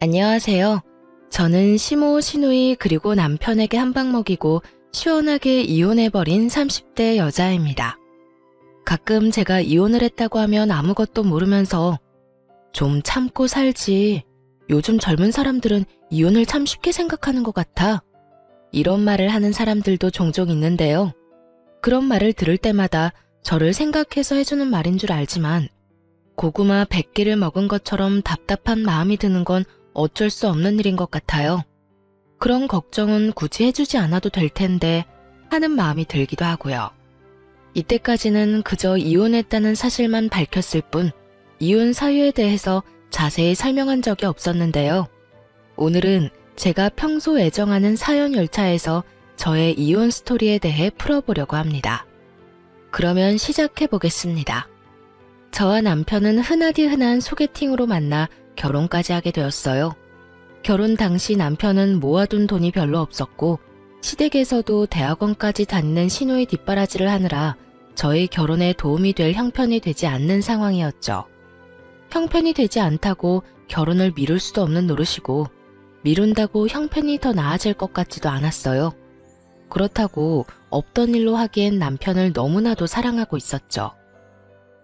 안녕하세요. 저는 시모, 시누이 그리고 남편에게 한 방 먹이고 시원하게 이혼해버린 30대 여자입니다. 가끔 제가 이혼을 했다고 하면 아무것도 모르면서 좀 참고 살지. 요즘 젊은 사람들은 이혼을 참 쉽게 생각하는 것 같아. 이런 말을 하는 사람들도 종종 있는데요. 그런 말을 들을 때마다 저를 생각해서 해주는 말인 줄 알지만 고구마 100개를 먹은 것처럼 답답한 마음이 드는 건 어쩔 수 없는 일인 것 같아요. 그런 걱정은 굳이 해주지 않아도 될 텐데 하는 마음이 들기도 하고요. 이때까지는 그저 이혼했다는 사실만 밝혔을 뿐 이혼 사유에 대해서 자세히 설명한 적이 없었는데요. 오늘은 제가 평소 애정하는 사연 열차에서 저의 이혼 스토리에 대해 풀어보려고 합니다. 그러면 시작해 보겠습니다. 저와 남편은 흔하디 흔한 소개팅으로 만나 결혼까지 하게 되었어요. 결혼 당시 남편은 모아둔 돈이 별로 없었고 시댁에서도 대학원까지 다니는 시누이 뒷바라지를 하느라 저희 결혼에 도움이 될 형편이 되지 않는 상황이었죠. 형편이 되지 않다고 결혼을 미룰 수도 없는 노릇이고 미룬다고 형편이 더 나아질 것 같지도 않았어요. 그렇다고 없던 일로 하기엔 남편을 너무나도 사랑하고 있었죠.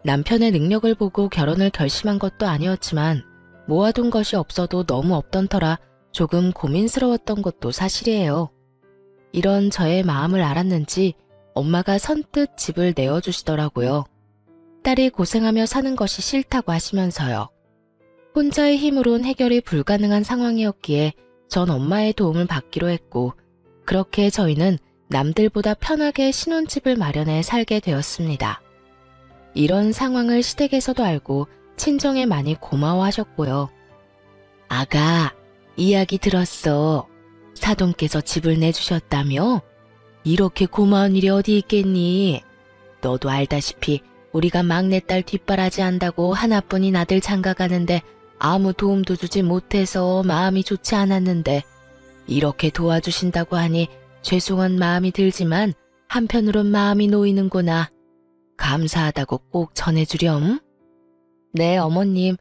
남편의 능력을 보고 결혼을 결심한 것도 아니었지만 모아둔 것이 없어도 너무 없던 터라 조금 고민스러웠던 것도 사실이에요. 이런 저의 마음을 알았는지 엄마가 선뜻 집을 내어주시더라고요. 딸이 고생하며 사는 것이 싫다고 하시면서요. 혼자의 힘으론 해결이 불가능한 상황이었기에 전 엄마의 도움을 받기로 했고 그렇게 저희는 남들보다 편하게 신혼집을 마련해 살게 되었습니다. 이런 상황을 시댁에서도 알고 친정에 많이 고마워하셨고요. 아가, 이야기 들었어. 사돈께서 집을 내주셨다며? 이렇게 고마운 일이 어디 있겠니? 너도 알다시피 우리가 막내딸 뒷바라지 한다고 하나뿐인 아들 장가가는데 아무 도움도 주지 못해서 마음이 좋지 않았는데 이렇게 도와주신다고 하니 죄송한 마음이 들지만 한편으론 마음이 놓이는구나. 감사하다고 꼭 전해주렴. 네, 어머님.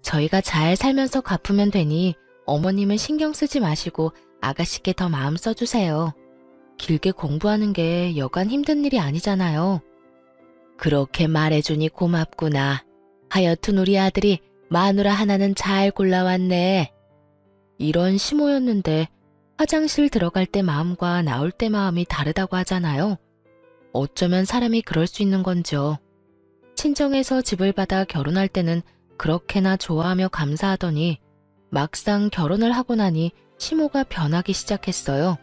저희가 잘 살면서 갚으면 되니 어머님은 신경 쓰지 마시고 아가씨께 더 마음 써주세요. 길게 공부하는 게 여간 힘든 일이 아니잖아요. 그렇게 말해주니 고맙구나. 하여튼 우리 아들이 마누라 하나는 잘 골라왔네. 이런 시모였는데 화장실 들어갈 때 마음과 나올 때 마음이 다르다고 하잖아요. 어쩌면 사람이 그럴 수 있는 건지요. 친정에서 집을 받아 결혼할 때는 그렇게나 좋아하며 감사하더니 막상 결혼을 하고 나니 시모가 변하기 시작했어요.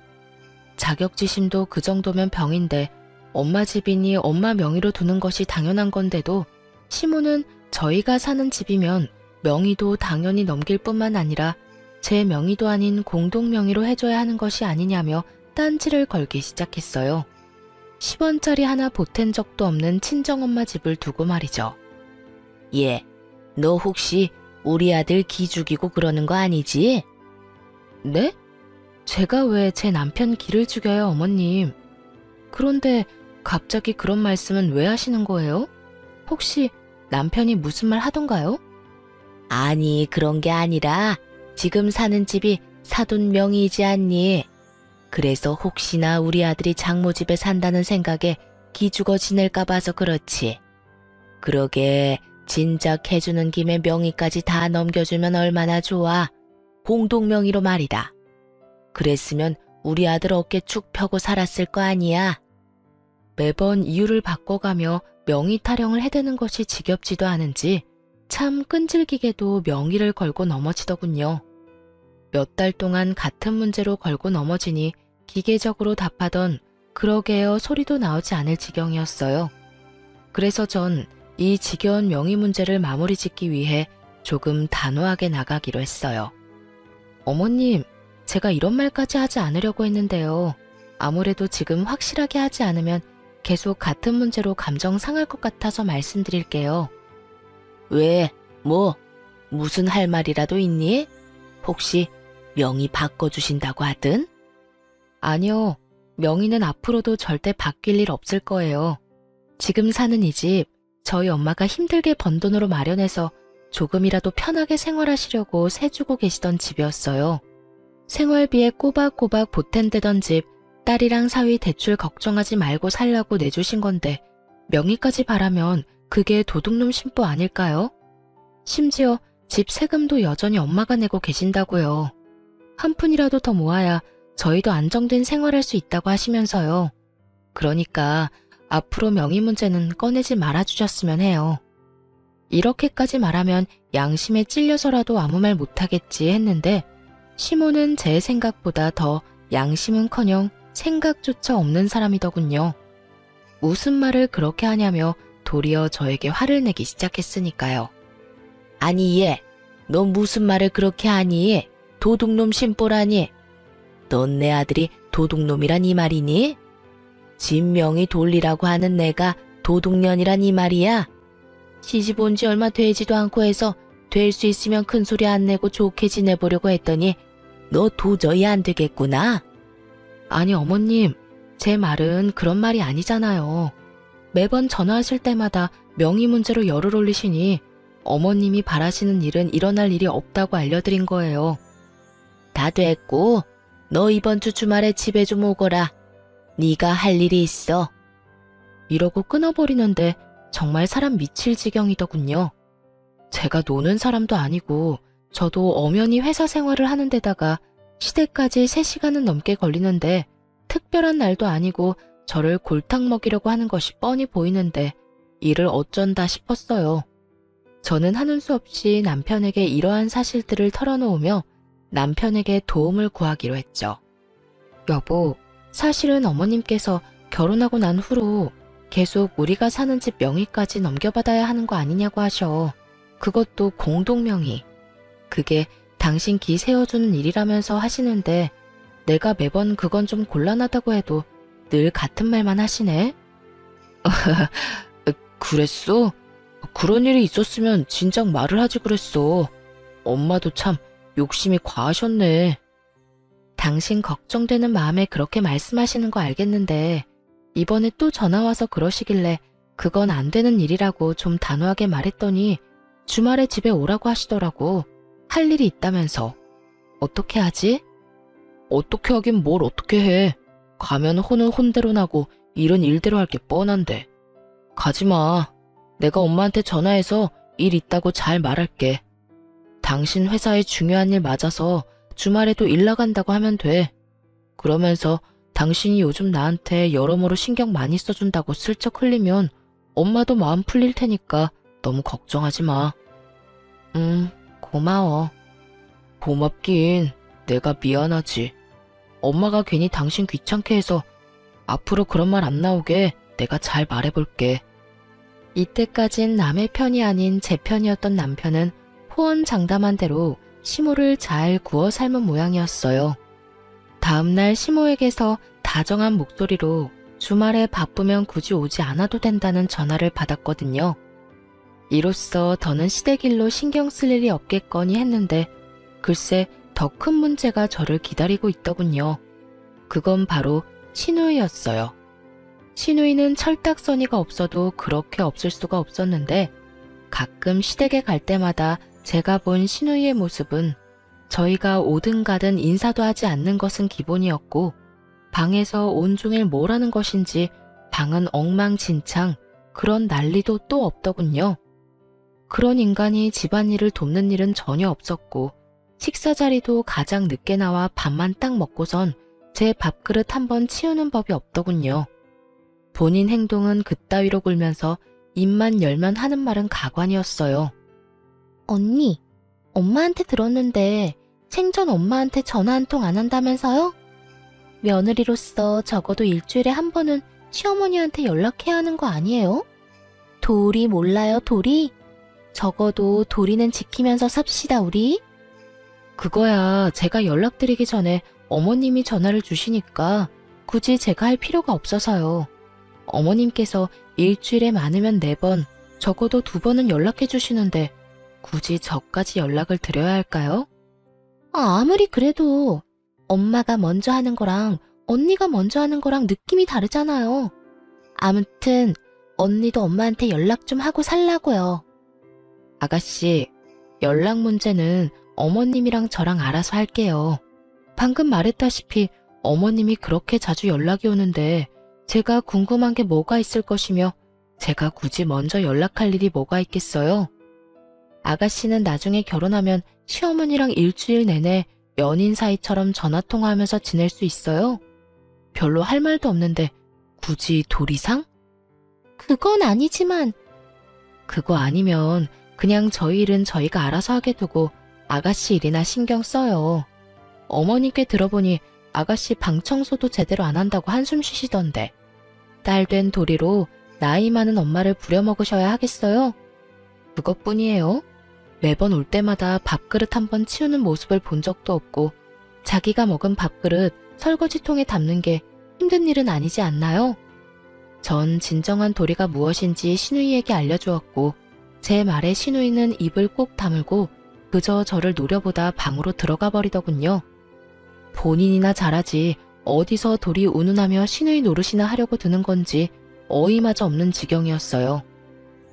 자격지심도 그 정도면 병인데 엄마 집이니 엄마 명의로 두는 것이 당연한 건데도 시모는 저희가 사는 집이면 명의도 당연히 넘길 뿐만 아니라 제 명의도 아닌 공동 명의로 해줘야 하는 것이 아니냐며 딴지를 걸기 시작했어요. 10원짜리 하나 보탠 적도 없는 친정엄마 집을 두고 말이죠. 예, 너 혹시 우리 아들 기 죽이고 그러는 거 아니지? 네? 제가 왜 제 남편 기를 죽여요, 어머님? 그런데 갑자기 그런 말씀은 왜 하시는 거예요? 혹시 남편이 무슨 말 하던가요? 아니, 그런 게 아니라 지금 사는 집이 사돈 명의이지 않니? 그래서 혹시나 우리 아들이 장모집에 산다는 생각에 기죽어 지낼까 봐서 그렇지. 그러게 진작 해주는 김에 명의까지 다 넘겨주면 얼마나 좋아. 공동명의로 말이다. 그랬으면 우리 아들 어깨 축 펴고 살았을 거 아니야. 매번 이유를 바꿔가며 명의 타령을 해대는 것이 지겹지도 않은지 참 끈질기게도 명의를 걸고 넘어지더군요. 몇 달 동안 같은 문제로 걸고 넘어지니 기계적으로 답하던 그러게요 소리도 나오지 않을 지경이었어요. 그래서 전 이 지겨운 명의 문제를 마무리 짓기 위해 조금 단호하게 나가기로 했어요. 어머님, 제가 이런 말까지 하지 않으려고 했는데요. 아무래도 지금 확실하게 하지 않으면 계속 같은 문제로 감정 상할 것 같아서 말씀드릴게요. 왜? 무슨 할 말이라도 있니? 혹시 명의 바꿔주신다고 하든? 아니요. 명의는 앞으로도 절대 바뀔 일 없을 거예요. 지금 사는 이 집, 저희 엄마가 힘들게 번 돈으로 마련해서 조금이라도 편하게 생활하시려고 세주고 계시던 집이었어요. 생활비에 꼬박꼬박 보탠대던 집, 딸이랑 사위 대출 걱정하지 말고 살라고 내주신 건데 명의까지 바라면 그게 도둑놈 심보 아닐까요? 심지어 집 세금도 여전히 엄마가 내고 계신다고요. 한 푼이라도 더 모아야 저희도 안정된 생활할 수 있다고 하시면서요. 그러니까 앞으로 명의 문제는 꺼내지 말아주셨으면 해요. 이렇게까지 말하면 양심에 찔려서라도 아무 말 못하겠지 했는데 시모는 제 생각보다 더 양심은커녕 생각조차 없는 사람이더군요. 무슨 말을 그렇게 하냐며 도리어 저에게 화를 내기 시작했으니까요. 아니 얘, 너 무슨 말을 그렇게 하니? 도둑놈 심보라니? 넌 내 아들이 도둑놈이란 이 말이니? 진명이 돌리라고 하는 내가 도둑년이란 이 말이야? 시집 온 지 얼마 되지도 않고 해서 될 수 있으면 큰 소리 안 내고 좋게 지내보려고 했더니 너 도저히 안 되겠구나. 아니 어머님, 제 말은 그런 말이 아니잖아요. 매번 전화하실 때마다 명의 문제로 열을 올리시니 어머님이 바라시는 일은 일어날 일이 없다고 알려드린 거예요. 다 됐고 너 이번 주 주말에 집에 좀 오거라. 네가 할 일이 있어. 이러고 끊어버리는데 정말 사람 미칠 지경이더군요. 제가 노는 사람도 아니고 저도 엄연히 회사 생활을 하는 데다가 시댁까지 3시간은 넘게 걸리는데 특별한 날도 아니고 저를 골탕 먹이려고 하는 것이 뻔히 보이는데 이를 어쩐다 싶었어요. 저는 하는 수 없이 남편에게 이러한 사실들을 털어놓으며 남편에게 도움을 구하기로 했죠. 여보, 사실은 어머님께서 결혼하고 난 후로 계속 우리가 사는 집 명의까지 넘겨받아야 하는 거 아니냐고 하셔. 그것도 공동명의. 그게 당신 기 세워주는 일이라면서 하시는데 내가 매번 그건 좀 곤란하다고 해도 늘 같은 말만 하시네. 그랬어? 그런 일이 있었으면 진작 말을 하지 그랬어. 엄마도 참 욕심이 과하셨네. 당신 걱정되는 마음에 그렇게 말씀하시는 거 알겠는데 이번에 또 전화와서 그러시길래 그건 안 되는 일이라고 좀 단호하게 말했더니 주말에 집에 오라고 하시더라고. 할 일이 있다면서. 어떻게 하지? 어떻게 하긴 뭘 어떻게 해. 가면 혼은 혼대로 나고 일은 일대로 할 게 뻔한데. 가지마. 내가 엄마한테 전화해서 일 있다고 잘 말할게. 당신 회사에 중요한 일 맞아서 주말에도 일 나간다고 하면 돼. 그러면서 당신이 요즘 나한테 여러모로 신경 많이 써준다고 슬쩍 흘리면 엄마도 마음 풀릴 테니까 너무 걱정하지 마. 고마워. 고맙긴 내가 미안하지. 엄마가 괜히 당신 귀찮게 해서 앞으로 그런 말 안 나오게 내가 잘 말해볼게. 이때까진 남의 편이 아닌 제 편이었던 남편은 호언장담한 대로 시모를 잘 구워 삶은 모양이었어요. 다음날 시모에게서 다정한 목소리로 주말에 바쁘면 굳이 오지 않아도 된다는 전화를 받았거든요. 이로써 더는 시댁일로 신경 쓸 일이 없겠거니 했는데 글쎄 더 큰 문제가 저를 기다리고 있더군요. 그건 바로 시누이였어요. 시누이는 철딱서니가 없어도 그렇게 없을 수가 없었는데 가끔 시댁에 갈 때마다 제가 본 시누이의 모습은 저희가 오든 가든 인사도 하지 않는 것은 기본이었고 방에서 온종일 뭘 하는 것인지 방은 엉망진창 그런 난리도 또 없더군요. 그런 인간이 집안일을 돕는 일은 전혀 없었고 식사 자리도 가장 늦게 나와 밥만 딱 먹고선 제 밥그릇 한번 치우는 법이 없더군요. 본인 행동은 그따위로 굴면서 입만 열면 하는 말은 가관이었어요. 언니, 엄마한테 들었는데 생전 엄마한테 전화 한 통 안 한다면서요? 며느리로서 적어도 일주일에 한 번은 시어머니한테 연락해야 하는 거 아니에요? 도리 몰라요, 도리? 적어도 도리는 지키면서 삽시다, 우리. 그거야 제가 연락드리기 전에 어머님이 전화를 주시니까 굳이 제가 할 필요가 없어서요. 어머님께서 일주일에 많으면 4번, 적어도 2번은 연락해 주시는데 굳이 저까지 연락을 드려야 할까요? 아무리 그래도 엄마가 먼저 하는 거랑 언니가 먼저 하는 거랑 느낌이 다르잖아요. 아무튼 언니도 엄마한테 연락 좀 하고 살라고요. 아가씨, 연락 문제는 어머님이랑 저랑 알아서 할게요. 방금 말했다시피 어머님이 그렇게 자주 연락이 오는데 제가 궁금한 게 뭐가 있을 것이며 제가 굳이 먼저 연락할 일이 뭐가 있겠어요? 아가씨는 나중에 결혼하면 시어머니랑 일주일 내내 연인 사이처럼 전화통화하면서 지낼 수 있어요? 별로 할 말도 없는데 굳이 도리상? 그건 아니지만. 그거 아니면 그냥 저희 일은 저희가 알아서 하게 두고 아가씨 일이나 신경 써요. 어머니께 들어보니 아가씨 방 청소도 제대로 안 한다고 한숨 쉬시던데 딸 된 도리로 나이 많은 엄마를 부려먹으셔야 하겠어요? 그것뿐이에요. 매번 올 때마다 밥그릇 한번 치우는 모습을 본 적도 없고 자기가 먹은 밥그릇 설거지통에 담는 게 힘든 일은 아니지 않나요? 전 진정한 도리가 무엇인지 시누이에게 알려주었고 제 말에 시누이는 입을 꼭 다물고 그저 저를 노려보다 방으로 들어가 버리더군요. 본인이나 잘하지 어디서 도리 운운하며 시누이 노릇이나 하려고 드는 건지 어이마저 없는 지경이었어요.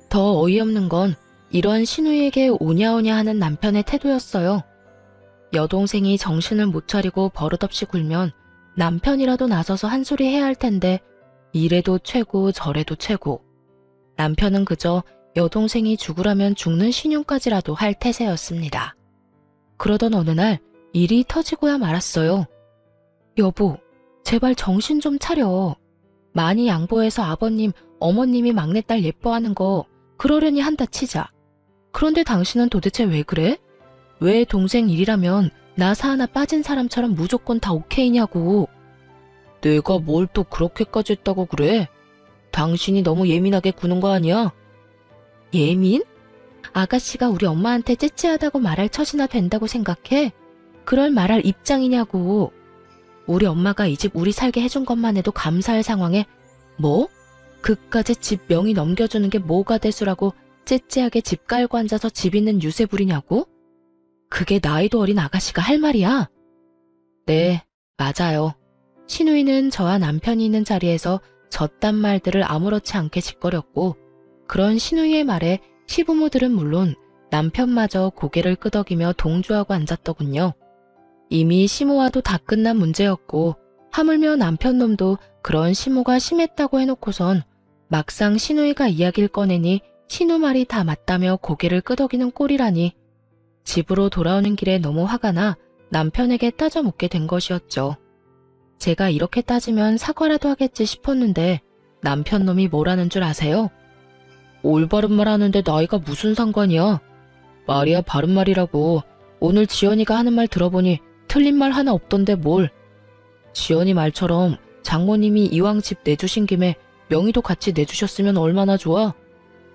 더 어이없는 건 이런 시누이에게 오냐오냐 하는 남편의 태도였어요. 여동생이 정신을 못 차리고 버릇없이 굴면 남편이라도 나서서 한 소리 해야 할 텐데 이래도 최고 저래도 최고. 남편은 그저 여동생이 죽으라면 죽는 신용까지라도 할 태세였습니다. 그러던 어느 날 일이 터지고야 말았어요. 여보, 제발 정신 좀 차려. 많이 양보해서 아버님, 어머님이 막내딸 예뻐하는 거 그러려니 한다 치자. 그런데 당신은 도대체 왜 그래? 왜 동생 일이라면 나사 하나 빠진 사람처럼 무조건 다 오케이냐고. 내가 뭘 또 그렇게까지 했다고 그래? 당신이 너무 예민하게 구는 거 아니야? 예민? 아가씨가 우리 엄마한테 째째하다고 말할 처지나 된다고 생각해? 그럴 말할 입장이냐고. 우리 엄마가 이 집 우리 살게 해준 것만 해도 감사할 상황에 뭐? 그까짓 집 명의 넘겨주는 게 뭐가 대수라고 째째하게 집 깔고 앉아서 집 있는 유세 부리냐고? 그게 나이도 어린 아가씨가 할 말이야? 네, 맞아요. 시누이는 저와 남편이 있는 자리에서 저딴 말들을 아무렇지 않게 짓거렸고 그런 시누이의 말에 시부모들은 물론 남편마저 고개를 끄덕이며 동조하고 앉았더군요. 이미 시모와도 다 끝난 문제였고 하물며 남편 놈도 그런 시모가 심했다고 해놓고선 막상 시누이가 이야기를 꺼내니 시누 말이 다 맞다며 고개를 끄덕이는 꼴이라니 집으로 돌아오는 길에 너무 화가 나 남편에게 따져 묻게 된 것이었죠. 제가 이렇게 따지면 사과라도 하겠지 싶었는데 남편 놈이 뭐라는 줄 아세요? 올바른 말 하는데 나이가 무슨 상관이야? 말이야 바른 말이라고. 오늘 지연이가 하는 말 들어보니 틀린 말 하나 없던데 뭘. 지연이 말처럼 장모님이 이왕 집 내주신 김에 명의도 같이 내주셨으면 얼마나 좋아.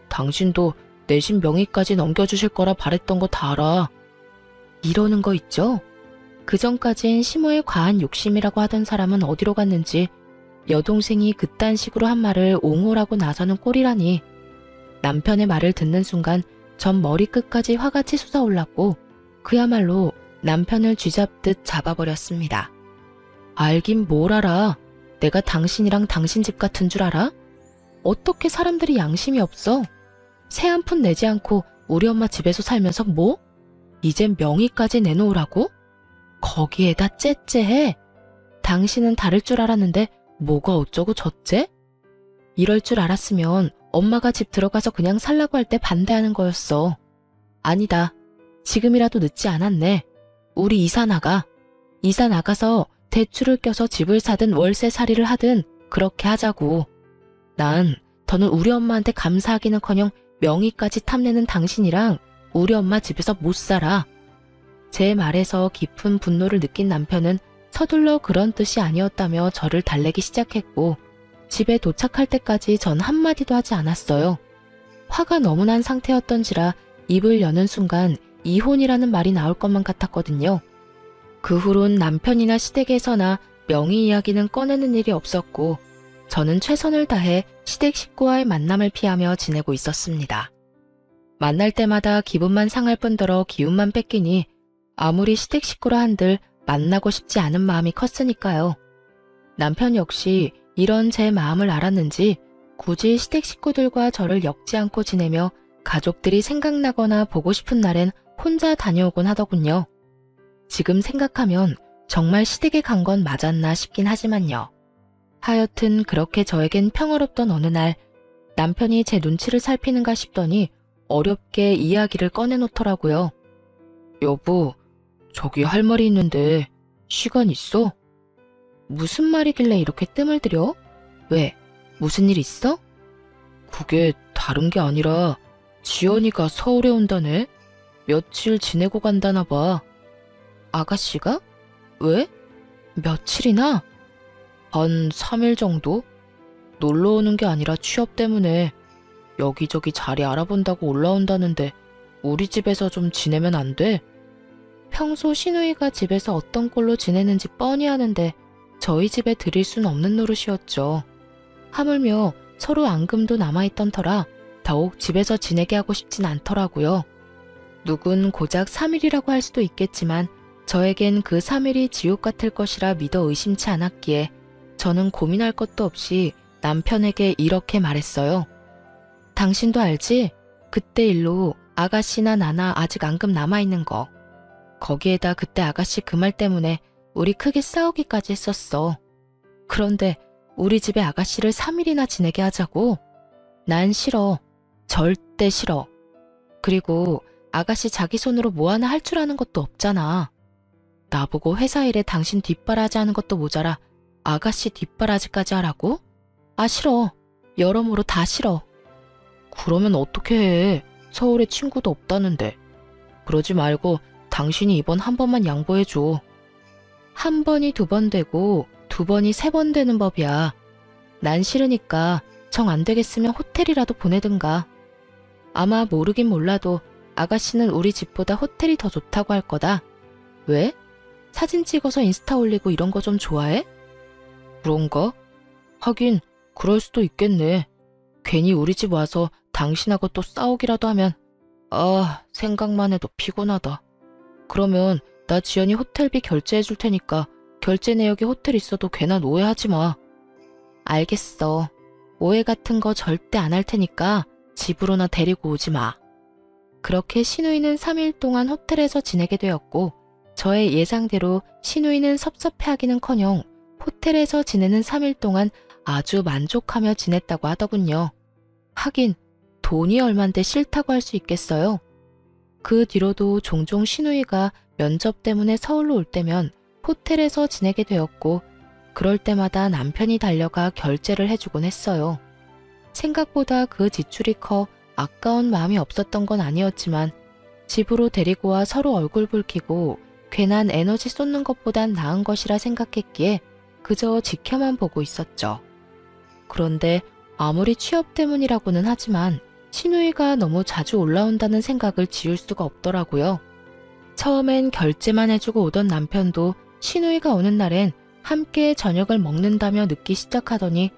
당신도 내신 명의까지 넘겨주실 거라 바랬던 거 다 알아. 이러는 거 있죠? 그전까진 시모의 과한 욕심이라고 하던 사람은 어디로 갔는지 여동생이 그딴 식으로 한 말을 옹호라고 나서는 꼴이라니. 남편의 말을 듣는 순간 전 머리끝까지 화가 치솟아올랐고 그야말로 남편을 쥐잡듯 잡아버렸습니다. 알긴 뭘 알아. 내가 당신이랑 당신 집 같은 줄 알아? 어떻게 사람들이 양심이 없어? 새 한 푼 내지 않고 우리 엄마 집에서 살면서 뭐? 이젠 명의까지 내놓으라고? 거기에다 째째해? 당신은 다를 줄 알았는데 뭐가 어쩌고 저째? 이럴 줄 알았으면 엄마가 집 들어가서 그냥 살라고 할 때 반대하는 거였어. 아니다. 지금이라도 늦지 않았네. 우리 이사 나가. 이사 나가서 대출을 껴서 집을 사든 월세살이를 하든 그렇게 하자고. 난 더는 우리 엄마한테 감사하기는커녕 명의까지 탐내는 당신이랑 우리 엄마 집에서 못 살아. 제 말에서 깊은 분노를 느낀 남편은 서둘러 그런 뜻이 아니었다며 저를 달래기 시작했고 집에 도착할 때까지 전 한마디도 하지 않았어요. 화가 너무 난 상태였던지라 입을 여는 순간 이혼이라는 말이 나올 것만 같았거든요. 그 후론 남편이나 시댁에서나 명의 이야기는 꺼내는 일이 없었고 저는 최선을 다해 시댁 식구와의 만남을 피하며 지내고 있었습니다. 만날 때마다 기분만 상할 뿐더러 기운만 뺏기니 아무리 시댁 식구라 한들 만나고 싶지 않은 마음이 컸으니까요. 남편 역시 이런 제 마음을 알았는지 굳이 시댁 식구들과 저를 엮지 않고 지내며 가족들이 생각나거나 보고 싶은 날엔 혼자 다녀오곤 하더군요. 지금 생각하면 정말 시댁에 간 건 맞았나 싶긴 하지만요. 하여튼 그렇게 저에겐 평화롭던 어느 날 남편이 제 눈치를 살피는가 싶더니 어렵게 이야기를 꺼내놓더라고요. 여보, 저기 할 말이 있는데 시간 있어? 무슨 말이길래 이렇게 뜸을 들여? 왜? 무슨 일 있어? 그게 다른 게 아니라 지연이가 서울에 온다네? 며칠 지내고 간다나 봐. 아가씨가? 왜? 며칠이나? 한 3일 정도? 놀러 오는 게 아니라 취업 때문에 여기저기 자리 알아본다고 올라온다는데 우리 집에서 좀 지내면 안 돼? 평소 시누이가 집에서 어떤 꼴로 지내는지 뻔히 아는데 저희 집에 들일 순 없는 노릇이었죠. 하물며 서로 앙금도 남아있던 터라 더욱 집에서 지내게 하고 싶진 않더라고요. 누군 고작 3일이라고 할 수도 있겠지만 저에겐 그 3일이 지옥 같을 것이라 믿어 의심치 않았기에 저는 고민할 것도 없이 남편에게 이렇게 말했어요. 당신도 알지? 그때 일로 아가씨나 나나 아직 앙금 남아있는 거. 거기에다 그때 아가씨 그 말 때문에 우리 크게 싸우기까지 했었어. 그런데 우리 집에 아가씨를 3일이나 지내게 하자고? 난 싫어. 절대 싫어. 그리고 아가씨 자기 손으로 뭐 하나 할 줄 아는 것도 없잖아. 나보고 회사 일에 당신 뒷바라지 하는 것도 모자라 아가씨 뒷바라지까지 하라고? 아 싫어. 여러모로 다 싫어. 그러면 어떻게 해? 서울에 친구도 없다는데. 그러지 말고 당신이 이번 한 번만 양보해줘. 한 번이 2번 되고 2번이 3번 되는 법이야. 난 싫으니까 정 안 되겠으면 호텔이라도 보내든가. 아마 모르긴 몰라도 아가씨는 우리 집보다 호텔이 더 좋다고 할 거다. 왜? 사진 찍어서 인스타 올리고 이런 거 좀 좋아해? 그런가? 하긴 그럴 수도 있겠네. 괜히 우리 집 와서 당신하고 또 싸우기라도 하면 생각만 해도 피곤하다. 그러면 나 지연이 호텔비 결제해 줄 테니까 결제 내역에 호텔 있어도 괜한 오해하지 마. 알겠어. 오해 같은 거 절대 안 할 테니까 집으로나 데리고 오지 마. 그렇게 시누이는 3일 동안 호텔에서 지내게 되었고 저의 예상대로 시누이는 섭섭해하기는커녕 호텔에서 지내는 3일 동안 아주 만족하며 지냈다고 하더군요. 하긴 돈이 얼만데 싫다고 할 수 있겠어요. 그 뒤로도 종종 시누이가 면접 때문에 서울로 올 때면 호텔에서 지내게 되었고 그럴 때마다 남편이 달려가 결제를 해주곤 했어요. 생각보다 그 지출이 커 아까운 마음이 없었던 건 아니었지만 집으로 데리고 와 서로 얼굴 붉히고 괜한 에너지 쏟는 것보단 나은 것이라 생각했기에 그저 지켜만 보고 있었죠. 그런데 아무리 취업 때문이라고는 하지만 시누이가 너무 자주 올라온다는 생각을 지울 수가 없더라고요. 처음엔 결제만 해주고 오던 남편도 시누이가 오는 날엔 함께 저녁을 먹는다며 늦기 시작하더니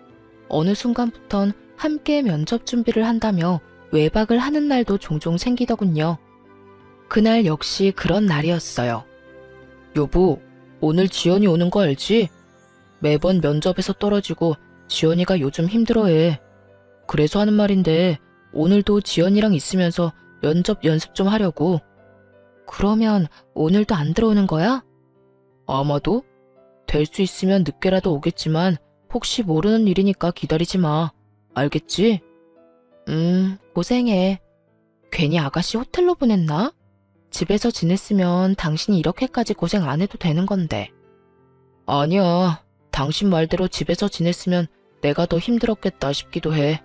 어느 순간부턴 함께 면접 준비를 한다며 외박을 하는 날도 종종 생기더군요. 그날 역시 그런 날이었어요. 여보, 오늘 지연이 오는 거 알지? 매번 면접에서 떨어지고 지연이가 요즘 힘들어해. 그래서 하는 말인데 오늘도 지연이랑 있으면서 면접 연습 좀 하려고. 그러면 오늘도 안 들어오는 거야? 아마도? 될 수 있으면 늦게라도 오겠지만 혹시 모르는 일이니까 기다리지 마. 알겠지? 고생해. 괜히 아가씨 호텔로 보냈나? 집에서 지냈으면 당신이 이렇게까지 고생 안 해도 되는 건데. 아니야. 당신 말대로 집에서 지냈으면 내가 더 힘들었겠다 싶기도 해.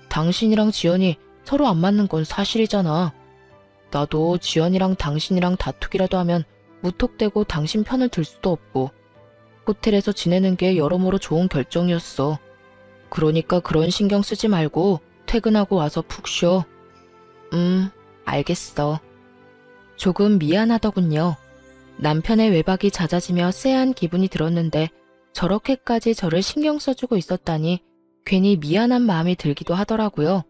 당신이랑 지연이 서로 안 맞는 건 사실이잖아. 나도 지연이랑 당신이랑 다투기라도 하면 무턱대고 당신 편을 들 수도 없고 호텔에서 지내는 게 여러모로 좋은 결정이었어. 그러니까 그런 신경 쓰지 말고 퇴근하고 와서 푹 쉬어. 알겠어. 조금 미안하더군요. 남편의 외박이 잦아지며 쎄한 기분이 들었는데 저렇게까지 저를 신경 써주고 있었다니 괜히 미안한 마음이 들기도 하더라고요.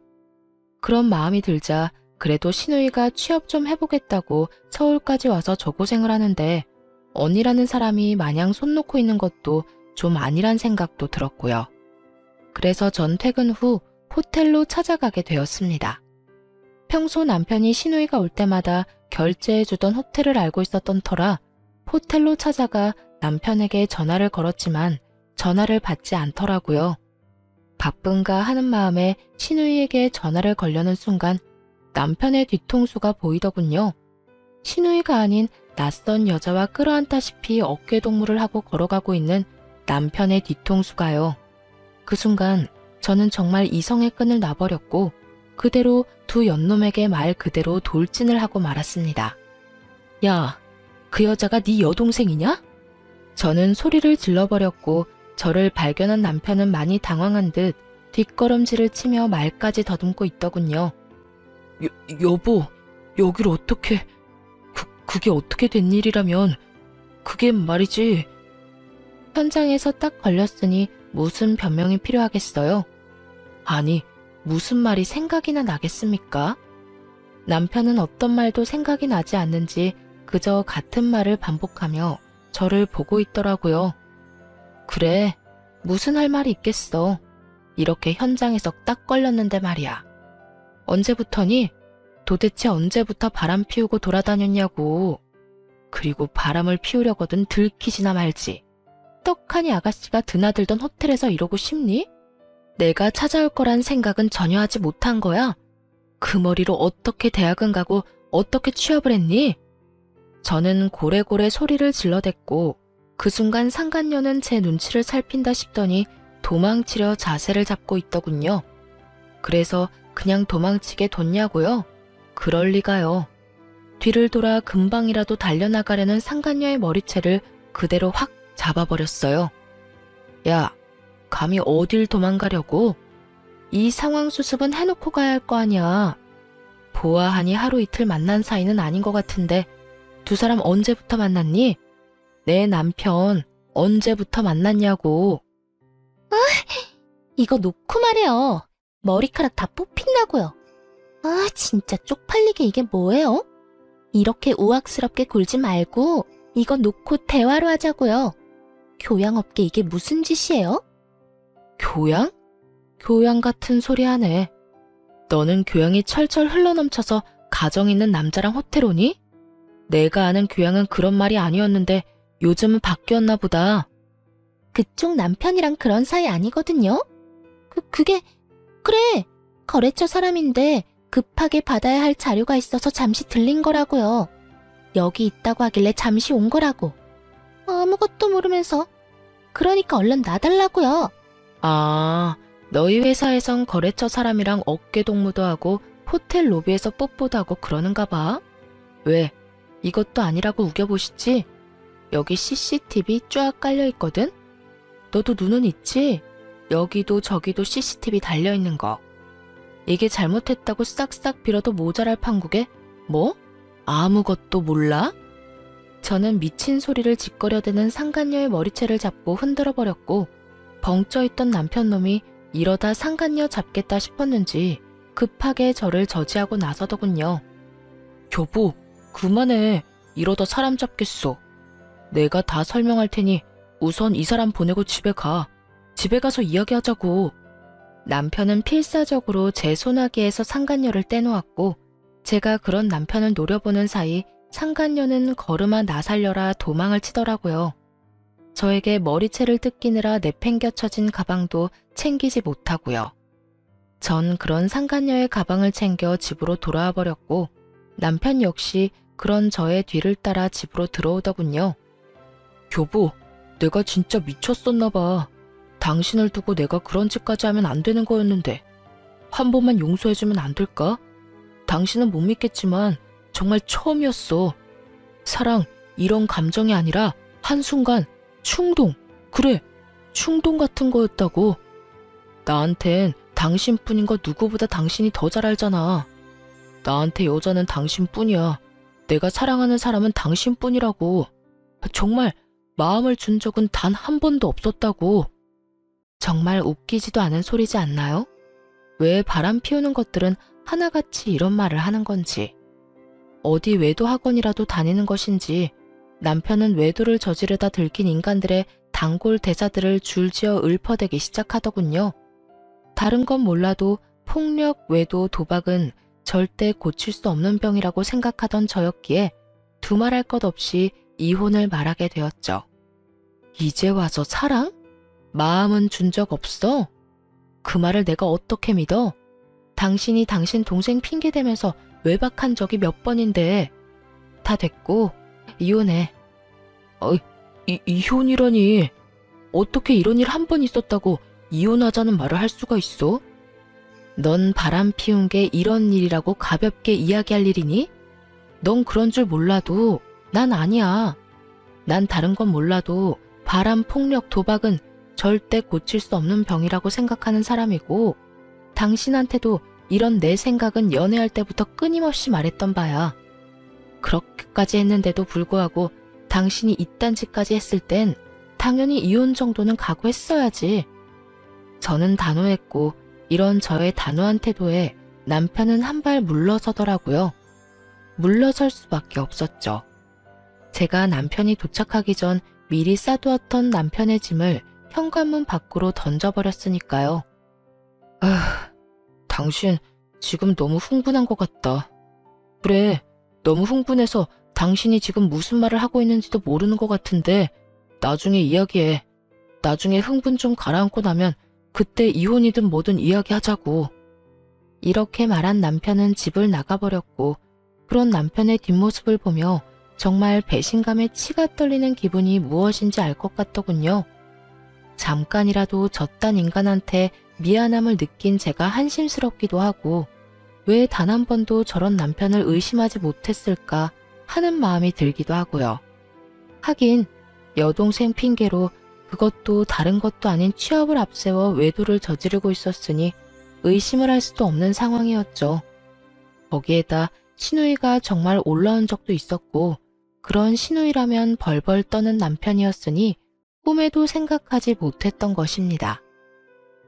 그런 마음이 들자 그래도 시누이가 취업 좀 해보겠다고 서울까지 와서 저 고생을 하는데 언니라는 사람이 마냥 손 놓고 있는 것도 좀 아니란 생각도 들었고요. 그래서 전 퇴근 후 호텔로 찾아가게 되었습니다. 평소 남편이 시누이가 올 때마다 결제해주던 호텔을 알고 있었던 터라 호텔로 찾아가 남편에게 전화를 걸었지만 전화를 받지 않더라고요. 바쁜가 하는 마음에 신우이에게 전화를 걸려는 순간 남편의 뒤통수가 보이더군요. 신우이가 아닌 낯선 여자와 끌어안다시피 어깨동무를 하고 걸어가고 있는 남편의 뒤통수가요. 그 순간 저는 정말 이성의 끈을 놔버렸고 그대로 두 연놈에게 말 그대로 돌진을 하고 말았습니다. 야, 그 여자가 네 여동생이냐? 저는 소리를 질러버렸고 저를 발견한 남편은 많이 당황한 듯 뒷걸음질을 치며 말까지 더듬고 있더군요. 여보, 여길 어떻게... 그게 어떻게 된 일이라면... 그게 말이지... 현장에서 딱 걸렸으니 무슨 변명이 필요하겠어요? 아니, 무슨 말이 생각이나 나겠습니까? 남편은 어떤 말도 생각이 나지 않는지 그저 같은 말을 반복하며 저를 보고 있더라고요. 그래, 무슨 할 말이 있겠어. 이렇게 현장에서 딱 걸렸는데 말이야. 언제부터니? 도대체 언제부터 바람 피우고 돌아다녔냐고. 그리고 바람을 피우려거든 들키지나 말지. 떡하니 아가씨가 드나들던 호텔에서 이러고 싶니? 내가 찾아올 거란 생각은 전혀 하지 못한 거야. 그 머리로 어떻게 대학은 가고 어떻게 취업을 했니? 저는 고래고래 소리를 질러댔고 그 순간 상간녀는 제 눈치를 살핀다 싶더니 도망치려 자세를 잡고 있더군요. 그래서 그냥 도망치게 뒀냐고요? 그럴 리가요. 뒤를 돌아 금방이라도 달려나가려는 상간녀의 머리채를 그대로 확 잡아버렸어요. 야, 감히 어딜 도망가려고? 이 상황 수습은 해놓고 가야 할 거 아니야. 보아하니 하루 이틀 만난 사이는 아닌 것 같은데 두 사람 언제부터 만났니? 내 남편 언제부터 만났냐고. 이거 놓고 말해요. 머리카락 다 뽑힌다고요. 아, 진짜 쪽팔리게 이게 뭐예요? 이렇게 우악스럽게 굴지 말고 이거 놓고 대화로 하자고요. 교양 없게 이게 무슨 짓이에요? 교양? 교양 같은 소리 하네. 너는 교양이 철철 흘러넘쳐서 가정 있는 남자랑 호텔 오니? 내가 아는 교양은 그런 말이 아니었는데 요즘은 바뀌었나 보다. 그쪽 남편이랑 그런 사이 아니거든요? 그게 그래, 거래처 사람인데 급하게 받아야 할 자료가 있어서 잠시 들린 거라고요. 여기 있다고 하길래 잠시 온 거라고. 아무것도 모르면서. 그러니까 얼른 놔달라고요. 아, 너희 회사에선 거래처 사람이랑 어깨동무도 하고 호텔 로비에서 뽀뽀도 하고 그러는가 봐. 왜? 이것도 아니라고 우겨보시지? 여기 CCTV 쫙 깔려있거든? 너도 눈은 있지? 여기도 저기도 CCTV 달려있는 거. 이게 잘못했다고 싹싹 빌어도 모자랄 판국에 뭐? 아무것도 몰라? 저는 미친 소리를 짓거려대는 상간녀의 머리채를 잡고 흔들어버렸고 벙쪄있던 남편놈이 이러다 상간녀 잡겠다 싶었는지 급하게 저를 저지하고 나서더군요. 여보, 그만해. 이러다 사람 잡겠어. 내가 다 설명할 테니 우선 이 사람 보내고 집에 가. 집에 가서 이야기하자고. 남편은 필사적으로 제 소나기에서 상간녀를 떼놓았고 제가 그런 남편을 노려보는 사이 상간녀는 걸음아 나 살려라 도망을 치더라고요. 저에게 머리채를 뜯기느라 내팽겨쳐진 가방도 챙기지 못하고요. 전 그런 상간녀의 가방을 챙겨 집으로 돌아와 버렸고 남편 역시 그런 저의 뒤를 따라 집으로 들어오더군요. 여보, 내가 진짜 미쳤었나 봐. 당신을 두고 내가 그런 짓까지 하면 안 되는 거였는데 한 번만 용서해주면 안 될까? 당신은 못 믿겠지만 정말 처음이었어. 사랑, 이런 감정이 아니라 한순간 충동, 그래, 충동 같은 거였다고. 나한텐 당신뿐인 거 누구보다 당신이 더 잘 알잖아. 나한테 여자는 당신뿐이야. 내가 사랑하는 사람은 당신뿐이라고. 정말 마음을 준 적은 단 한 번도 없었다고. 정말 웃기지도 않은 소리지 않나요? 왜 바람 피우는 것들은 하나같이 이런 말을 하는 건지. 어디 외도 학원이라도 다니는 것인지 남편은 외도를 저지르다 들킨 인간들의 단골 대사들을 줄지어 읊어대기 시작하더군요. 다른 건 몰라도 폭력, 외도, 도박은 절대 고칠 수 없는 병이라고 생각하던 저였기에 두말할 것 없이 이혼을 말하게 되었죠. 이제 와서 사랑? 마음은 준 적 없어? 그 말을 내가 어떻게 믿어? 당신이 당신 동생 핑계대면서 외박한 적이 몇 번인데. 다 됐고 이혼해. 이혼이라니. 어떻게 이런 일 한 번 있었다고 이혼하자는 말을 할 수가 있어? 넌 바람 피운 게 이런 일이라고 가볍게 이야기할 일이니? 넌 그런 줄 몰라도 난 아니야. 난 다른 건 몰라도 바람, 폭력, 도박은 절대 고칠 수 없는 병이라고 생각하는 사람이고, 당신한테도 이런 내 생각은 연애할 때부터 끊임없이 말했던 바야. 그렇게까지 했는데도 불구하고 당신이 이딴 짓까지 했을 땐 당연히 이혼 정도는 각오했어야지. 저는 단호했고 이런 저의 단호한 태도에 남편은 한 발 물러서더라고요. 물러설 수밖에 없었죠. 제가 남편이 도착하기 전 미리 싸두었던 남편의 짐을 현관문 밖으로 던져버렸으니까요. 당신 지금 너무 흥분한 것 같다. 그래, 너무 흥분해서 당신이 지금 무슨 말을 하고 있는지도 모르는 것 같은데 나중에 이야기해. 나중에 흥분 좀 가라앉고 나면 그때 이혼이든 뭐든 이야기하자고. 이렇게 말한 남편은 집을 나가버렸고, 그런 남편의 뒷모습을 보며 정말 배신감에 치가 떨리는 기분이 무엇인지 알 것 같더군요. 잠깐이라도 저딴 인간한테 미안함을 느낀 제가 한심스럽기도 하고, 왜 단 한 번도 저런 남편을 의심하지 못했을까 하는 마음이 들기도 하고요. 하긴 여동생 핑계로 그것도 다른 것도 아닌 취업을 앞세워 외도를 저지르고 있었으니 의심을 할 수도 없는 상황이었죠. 거기에다 시누이가 정말 올라온 적도 있었고, 그런 시누이라면 벌벌 떠는 남편이었으니 꿈에도 생각하지 못했던 것입니다.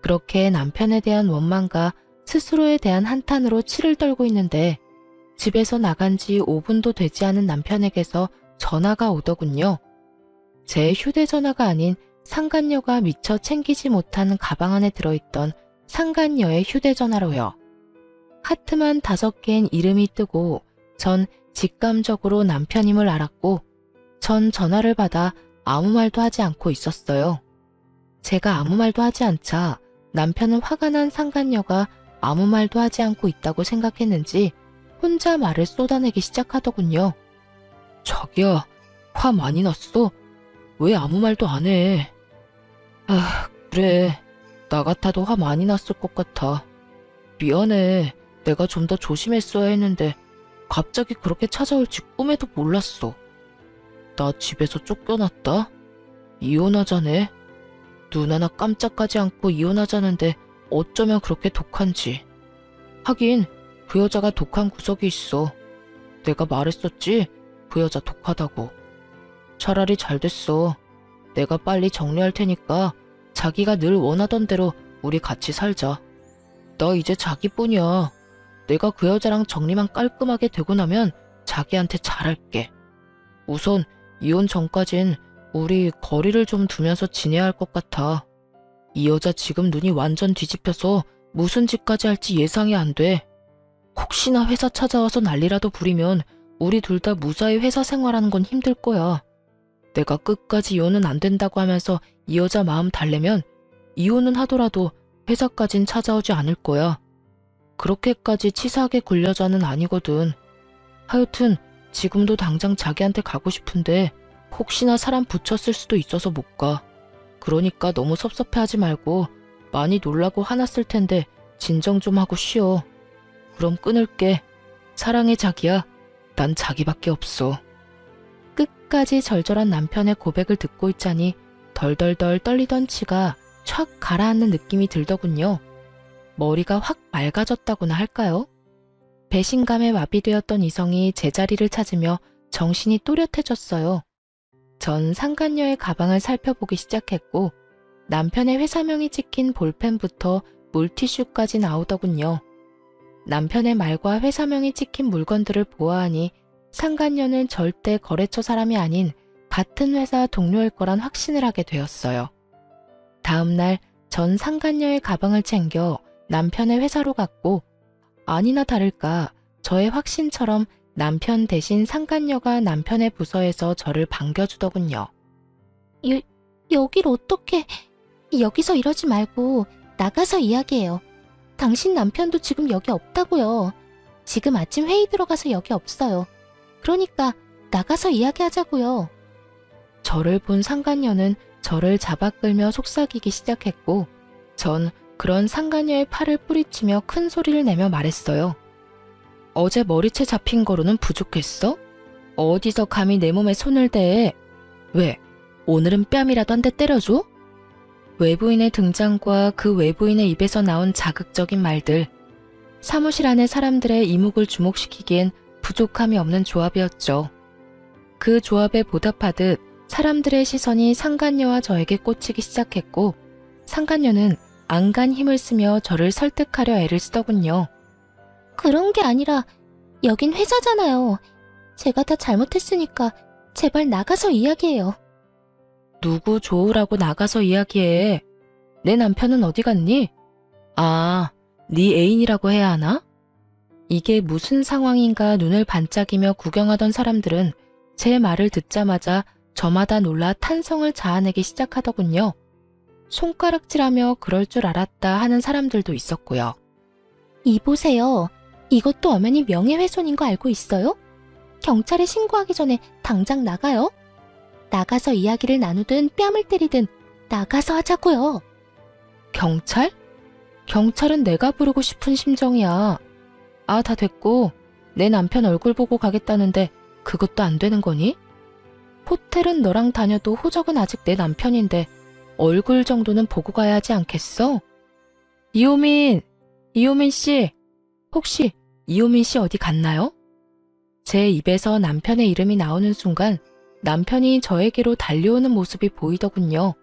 그렇게 남편에 대한 원망과 스스로에 대한 한탄으로 치를 떨고 있는데, 집에서 나간 지 5분도 되지 않은 남편에게서 전화가 오더군요. 제 휴대전화가 아닌 상간녀가 미처 챙기지 못한 가방 안에 들어있던 상간녀의 휴대전화로요. 하트만 5개인 이름이 뜨고 전 직감적으로 남편임을 알았고, 전 전화를 받아 아무 말도 하지 않고 있었어요. 제가 아무 말도 하지 않자 남편은 화가 난 상간녀가 아무 말도 하지 않고 있다고 생각했는지 혼자 말을 쏟아내기 시작하더군요. 자기야, 화 많이 났어? 왜 아무 말도 안 해? 그래. 나 같아도 화 많이 났을 것 같아. 미안해. 내가 좀 더 조심했어야 했는데 갑자기 그렇게 찾아올지 꿈에도 몰랐어. 나 집에서 쫓겨났다. 이혼하자네. 눈 하나 깜짝하지 않고 이혼하자는데 어쩌면 그렇게 독한지. 하긴 그 여자가 독한 구석이 있어. 내가 말했었지? 그 여자 독하다고. 차라리 잘 됐어. 내가 빨리 정리할 테니까 자기가 늘 원하던 대로 우리 같이 살자. 나 이제 자기뿐이야. 내가 그 여자랑 정리만 깔끔하게 되고 나면 자기한테 잘할게. 우선 이혼 전까진 우리 거리를 좀 두면서 지내야 할 것 같아. 이 여자 지금 눈이 완전 뒤집혀서 무슨 짓까지 할지 예상이 안 돼. 혹시나 회사 찾아와서 난리라도 부리면 우리 둘 다 무사히 회사 생활하는 건 힘들 거야. 내가 끝까지 이혼은 안 된다고 하면서 이 여자 마음 달래면 이혼은 하더라도 회사까진 찾아오지 않을 거야. 그렇게까지 치사하게 굴려자는 아니거든. 하여튼 지금도 당장 자기한테 가고 싶은데 혹시나 사람 붙였을 수도 있어서 못 가. 그러니까 너무 섭섭해하지 말고 많이 놀라고 화났을 텐데 진정 좀 하고 쉬어. 그럼 끊을게. 사랑해 자기야. 난 자기밖에 없어. 끝까지 절절한 남편의 고백을 듣고 있자니 덜덜덜 떨리던 치가 촥 가라앉는 느낌이 들더군요. 머리가 확 맑아졌다고나 할까요? 배신감에 마비되었던 이성이 제자리를 찾으며 정신이 또렷해졌어요. 전 상간녀의 가방을 살펴보기 시작했고 남편의 회사명이 찍힌 볼펜부터 물티슈까지 나오더군요. 남편의 말과 회사명이 찍힌 물건들을 보아하니 상간녀는 절대 거래처 사람이 아닌 같은 회사 동료일 거란 확신을 하게 되었어요. 다음 날 전 상간녀의 가방을 챙겨 남편의 회사로 갔고 아니나 다를까 저의 확신처럼 남편 대신 상간녀가 남편의 부서에서 저를 반겨주더군요. 여길 어떻게... 여기서 이러지 말고 나가서 이야기해요. 당신 남편도 지금 여기 없다고요. 지금 아침 회의 들어가서 여기 없어요. 그러니까 나가서 이야기하자고요. 저를 본 상간녀는 저를 잡아 끌며 속삭이기 시작했고 전 그런 상간녀의 팔을 뿌리치며 큰 소리를 내며 말했어요. 어제 머리채 잡힌 거로는 부족했어? 어디서 감히 내 몸에 손을 대? 왜? 오늘은 뺨이라도 한 대 때려줘? 외부인의 등장과 그 외부인의 입에서 나온 자극적인 말들. 사무실 안의 사람들의 이목을 주목시키기엔 부족함이 없는 조합이었죠. 그 조합에 보답하듯 사람들의 시선이 상간녀와 저에게 꽂히기 시작했고 상간녀는 안간 힘을 쓰며 저를 설득하려 애를 쓰더군요. 그런 게 아니라 여긴 회사잖아요. 제가 다 잘못했으니까 제발 나가서 이야기해요. 누구 좋으라고 나가서 이야기해. 내 남편은 어디 갔니? 아, 네 애인이라고 해야 하나? 이게 무슨 상황인가 눈을 반짝이며 구경하던 사람들은 제 말을 듣자마자 저마다 놀라 탄성을 자아내기 시작하더군요. 손가락질하며 그럴 줄 알았다 하는 사람들도 있었고요. 이보세요. 이것도 엄연히 명예훼손인 거 알고 있어요? 경찰에 신고하기 전에 당장 나가요. 나가서 이야기를 나누든 뺨을 때리든 나가서 하자고요. 경찰? 경찰은 내가 부르고 싶은 심정이야. 아, 다 됐고 내 남편 얼굴 보고 가겠다는데 그것도 안 되는 거니? 호텔은 너랑 다녀도 호적은 아직 내 남편인데 얼굴 정도는 보고 가야 하지 않겠어? 이호민 씨, 혹시 이호민 씨 어디 갔나요? 제 입에서 남편의 이름이 나오는 순간 남편이 저에게로 달려오는 모습이 보이더군요.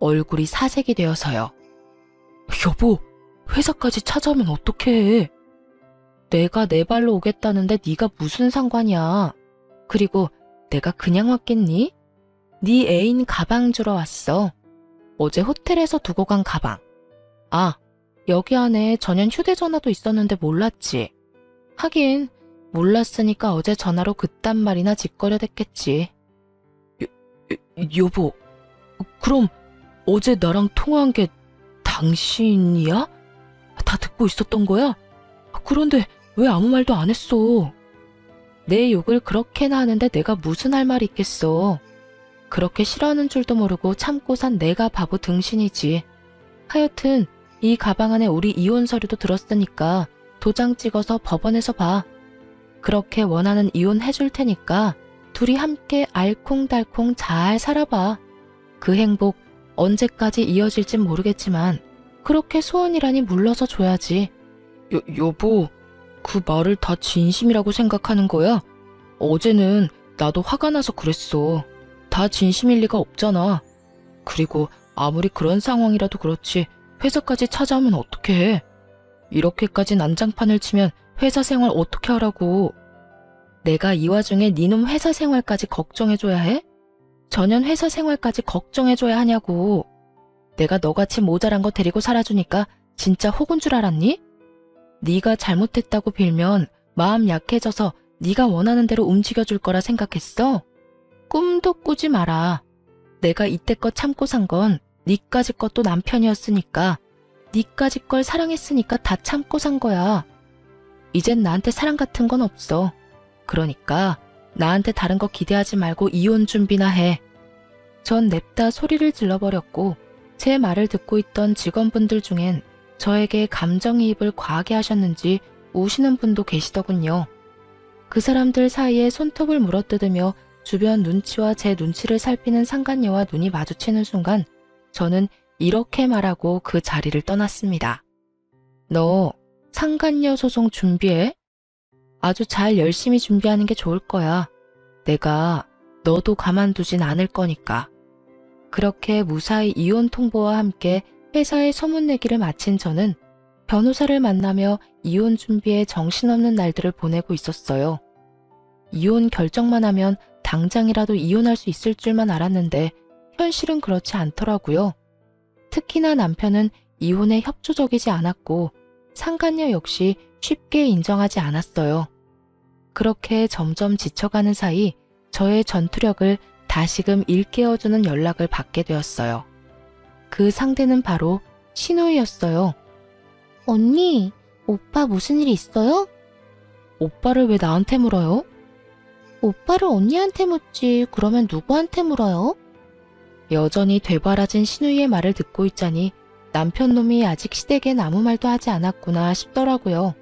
얼굴이 사색이 되어서요. 여보, 회사까지 찾아오면 어떡해? 내가 내 발로 오겠다는데 네가 무슨 상관이야. 그리고 내가 그냥 왔겠니? 네 애인 가방 주러 왔어. 어제 호텔에서 두고 간 가방. 아, 여기 안에 전용 휴대전화도 있었는데 몰랐지. 하긴 몰랐으니까 어제 전화로 그딴 말이나 짓거려댔겠지. 여보, 그럼 어제 나랑 통화한 게 당신이야? 다 듣고 있었던 거야? 그런데 왜 아무 말도 안 했어? 내 욕을 그렇게나 하는데 내가 무슨 할 말이 있겠어. 그렇게 싫어하는 줄도 모르고 참고 산 내가 바보 등신이지. 하여튼 이 가방 안에 우리 이혼 서류도 들었으니까 도장 찍어서 법원에서 봐. 그렇게 원하는 이혼 해줄 테니까 둘이 함께 알콩달콩 잘 살아봐. 그 행복 언제까지 이어질진 모르겠지만 그렇게 소원이라니 물러서 줘야지. 여보, 그 말을 다 진심이라고 생각하는 거야? 어제는 나도 화가 나서 그랬어. 다 진심일 리가 없잖아. 그리고 아무리 그런 상황이라도 그렇지 회사까지 찾아오면 어떡해. 이렇게까지 난장판을 치면 회사 생활 어떻게 하라고. 내가 이 와중에 니놈 회사 생활까지 걱정해줘야 해? 전현 회사 생활까지 걱정해줘야 하냐고. 내가 너같이 모자란 거 데리고 살아주니까 진짜 혹은 줄 알았니? 네가 잘못했다고 빌면 마음 약해져서 네가 원하는 대로 움직여줄 거라 생각했어? 꿈도 꾸지 마라. 내가 이때껏 참고 산 건 니까지 것도 남편이었으니까, 니까지 걸 사랑했으니까 다 참고 산 거야. 이젠 나한테 사랑 같은 건 없어. 그러니까 나한테 다른 거 기대하지 말고 이혼 준비나 해. 전 냅다 소리를 질러버렸고 제 말을 듣고 있던 직원분들 중엔 저에게 감정이입을 과하게 하셨는지 우시는 분도 계시더군요. 그 사람들 사이에 손톱을 물어뜯으며 주변 눈치와 제 눈치를 살피는 상간녀와 눈이 마주치는 순간 저는 이렇게 말하고 그 자리를 떠났습니다. 너 상간녀 소송 준비해? 아주 잘 열심히 준비하는 게 좋을 거야. 내가 너도 가만두진 않을 거니까. 그렇게 무사히 이혼 통보와 함께 회사의 소문내기를 마친 저는 변호사를 만나며 이혼 준비에 정신없는 날들을 보내고 있었어요. 이혼 결정만 하면 당장이라도 이혼할 수 있을 줄만 알았는데 현실은 그렇지 않더라고요. 특히나 남편은 이혼에 협조적이지 않았고 상간녀 역시 쉽게 인정하지 않았어요. 그렇게 점점 지쳐가는 사이 저의 전투력을 다시금 일깨워주는 연락을 받게 되었어요. 그 상대는 바로 신우이였어요. 언니, 오빠 무슨 일 있어요? 오빠를 왜 나한테 물어요? 오빠를 언니한테 묻지 그러면 누구한테 물어요? 여전히 되바라진 신우이의 말을 듣고 있자니 남편 놈이 아직 시댁엔 아무 말도 하지 않았구나 싶더라고요.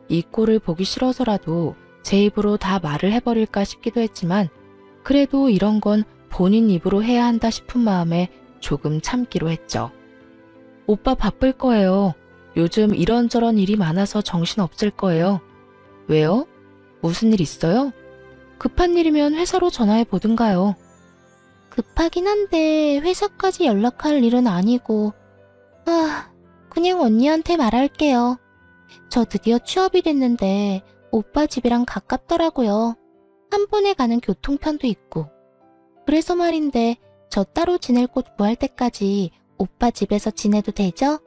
이 꼴을 보기 싫어서라도 제 입으로 다 말을 해버릴까 싶기도 했지만 그래도 이런 건 본인 입으로 해야 한다 싶은 마음에 조금 참기로 했죠. 오빠 바쁠 거예요. 요즘 이런저런 일이 많아서 정신 없을 거예요. 왜요? 무슨 일 있어요? 급한 일이면 회사로 전화해 보든가요. 급하긴 한데 회사까지 연락할 일은 아니고 그냥 언니한테 말할게요. 저 드디어 취업이 됐는데 오빠 집이랑 가깝더라고요. 한 번에 가는 교통편도 있고. 그래서 말인데 저 따로 지낼 곳 구할 때까지 오빠 집에서 지내도 되죠?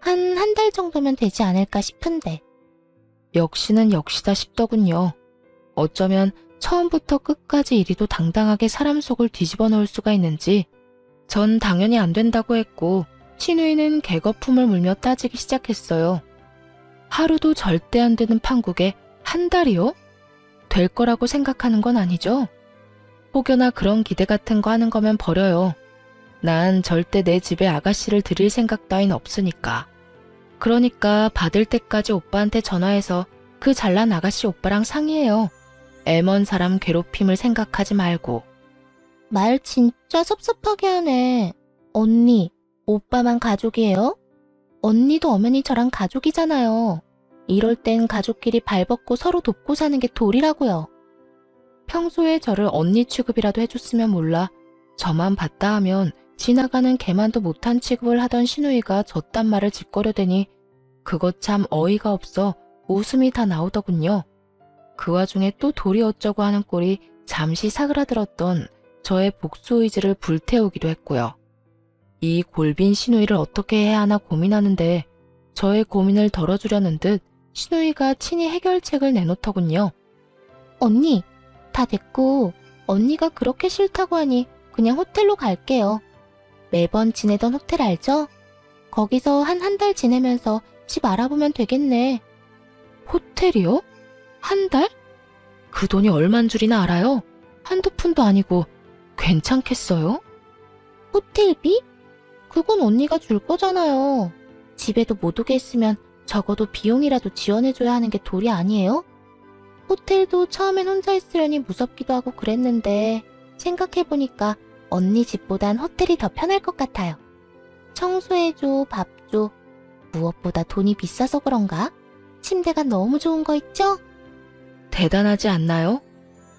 한 달 정도면 되지 않을까 싶은데. 역시는 역시다 싶더군요. 어쩌면 처음부터 끝까지 이리도 당당하게 사람 속을 뒤집어 놓을 수가 있는지 전 당연히 안 된다고 했고 신우이는 개거품을 물며 따지기 시작했어요. 하루도 절대 안 되는 판국에 한 달이요? 될 거라고 생각하는 건 아니죠? 혹여나 그런 기대 같은 거 하는 거면 버려요. 난 절대 내 집에 아가씨를 들일 생각 따윈 없으니까. 그러니까 받을 때까지 오빠한테 전화해서 그 잘난 아가씨 오빠랑 상의해요. 애먼 사람 괴롭힘을 생각하지 말고. 말 진짜 섭섭하게 하네. 언니, 오빠만 가족이에요? 언니도 엄연히 저랑 가족이잖아요. 이럴 땐 가족끼리 발벗고 서로 돕고 사는 게 도리라고요. 평소에 저를 언니 취급이라도 해줬으면 몰라 저만 봤다 하면 지나가는 개만도 못한 취급을 하던 신우이가 저딴 말을 짓거려대니 그것 참 어이가 없어 웃음이 다 나오더군요. 그 와중에 또 도리 어쩌고 하는 꼴이 잠시 사그라들었던 저의 복수 의지를 불태우기도 했고요. 이 골빈 신우이를 어떻게 해야 하나 고민하는데 저의 고민을 덜어주려는 듯 신우이가 친히 해결책을 내놓더군요. 언니, 다 됐고 언니가 그렇게 싫다고 하니 그냥 호텔로 갈게요. 매번 지내던 호텔 알죠? 거기서 한 달 지내면서 집 알아보면 되겠네. 호텔이요? 한 달? 그 돈이 얼만 줄이나 알아요? 한두 푼도 아니고 괜찮겠어요? 호텔비? 그건 언니가 줄 거잖아요. 집에도 못 오게 했으면 적어도 비용이라도 지원해줘야 하는 게 도리 아니에요? 호텔도 처음엔 혼자 있으려니 무섭기도 하고 그랬는데 생각해보니까 언니 집보단 호텔이 더 편할 것 같아요. 청소해줘, 밥 줘. 무엇보다 돈이 비싸서 그런가? 침대가 너무 좋은 거 있죠? 대단하지 않나요?